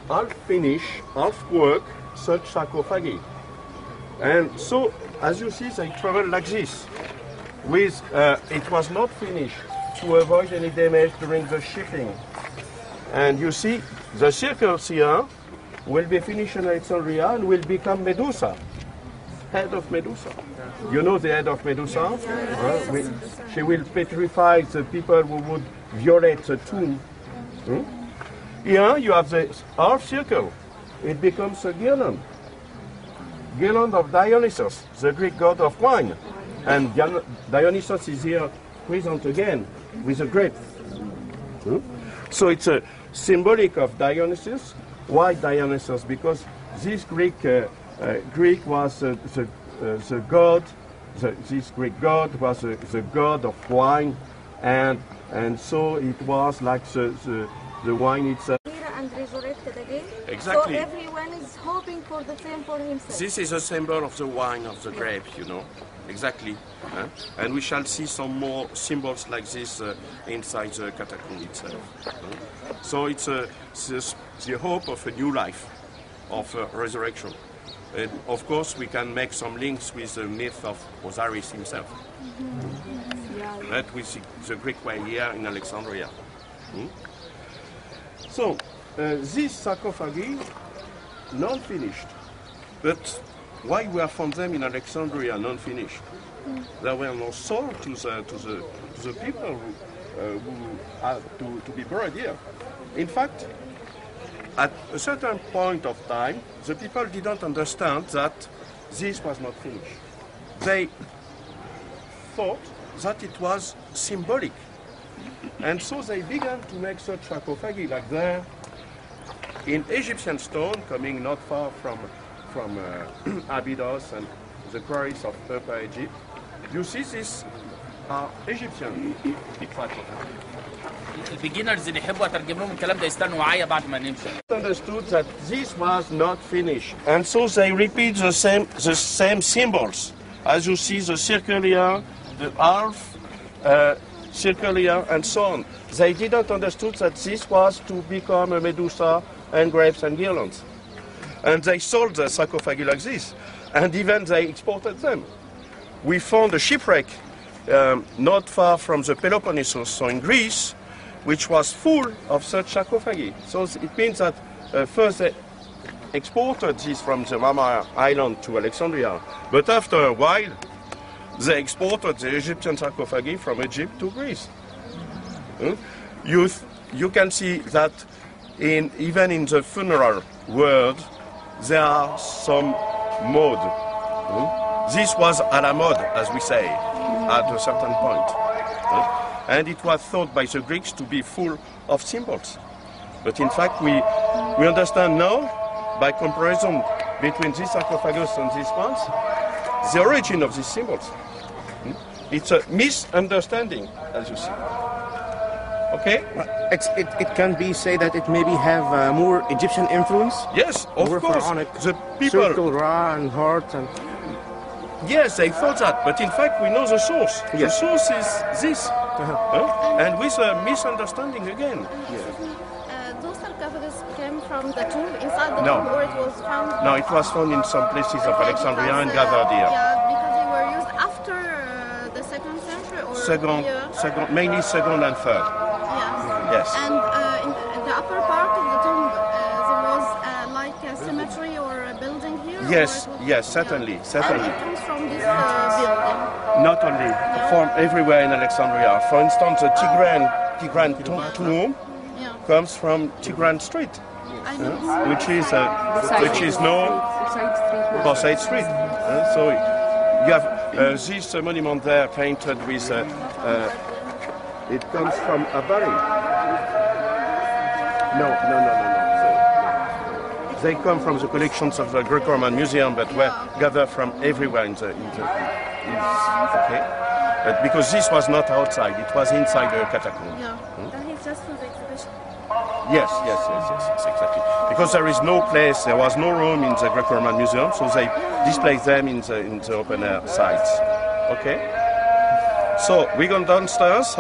half finished, half work, such sarcophagi. And so, as you see, they travel like this. With, it was not finished to avoid any damage during the shipping. And you see, the circles here will be finished in Alexandria and will become Medusa, head of Medusa. You know the head of Medusa? She will petrify the people who would violate the tomb. Here you have the half circle. It becomes a girland. Girland of Dionysus, the Greek god of wine. And Dionysus is here present again with a grape. So it's a symbolic of Dionysus. Why Dionysus? Because this Greek was the god. This Greek god was the god of wine, and so it was like the wine itself. And resurrected again. Exactly. So everyone is hoping for the same for himself. This is a symbol of the wine, of the grape, you know. Exactly. And we shall see some more symbols like this inside the catacomb itself. So it's the hope of a new life, of resurrection. And of course, we can make some links with the myth of Osiris himself. That we see the Greek way here in Alexandria. So, these sarcophagi, non-finished. But why we have found them in Alexandria non-finished? There were no soul to the people who had to be buried here. In fact, at a certain point of time, the people didn't understand that this was not finished. They thought that it was symbolic. And so they began to make such sarcophagi like there in Egyptian stone, coming not far from Abydos and the quarries of Upper Egypt. You see, these are Egyptian sarcophagi. البيجنرز اللي يحبوا اترجم لهم الكلام ده يستنوا معايا بعد ما نمشي. Understood that this was not finished, and so they repeat the same symbols. As you see, the circle here, the half circle here, and so on. They didn't understood that this was to become a Medusa and grapes and girlands. And they sold the sarcophagi like this, and even they exported them. We found a shipwreck not far from the Peloponnesus, so in Greece, which was full of such sarcophagi. So it means that first they exported this from the Mama Island to Alexandria, but after a while, they exported the Egyptian sarcophagi from Egypt to Greece. You can see that even in the funeral world, there are some mode. This was à la mode, as we say, at a certain point. And it was thought by the Greeks to be full of symbols. But in fact, we understand now, by comparison between this sarcophagus and these ones, the origin of these symbols. It's a misunderstanding, as you see. Okay? It can be said that it maybe have more Egyptian influence? Yes, of course. The people, circle, Ra and heart and... Yes, they thought that, but in fact we know the source. Yes. The source is this. And with a misunderstanding again. Those sarcophagus came from the tomb, inside the tomb, or it was found? No, it was found in some places of Alexandria and gathered here. Yeah, because they were used after the 2nd century or mainly 2nd and 3rd. Yes. And in the upper part of the tomb, there was like a cemetery or a building here? Yes, certainly. And it comes from this building? Not only, from everywhere in Alexandria. For instance, the Tigran tomb comes from Tigran Street, which is known Borside Street. So you have this monument there painted with, it comes from Abari. No. They come from the collections of the Greco-Roman Museum, but were gathered from everywhere in the okay. But because this was not outside, it was inside the catacomb. And it's just for the exhibition. Yes, exactly. Because there is no place, there was no room in the Greco-Roman Museum, so they displayed them in the open air sites. Okay. So we go downstairs.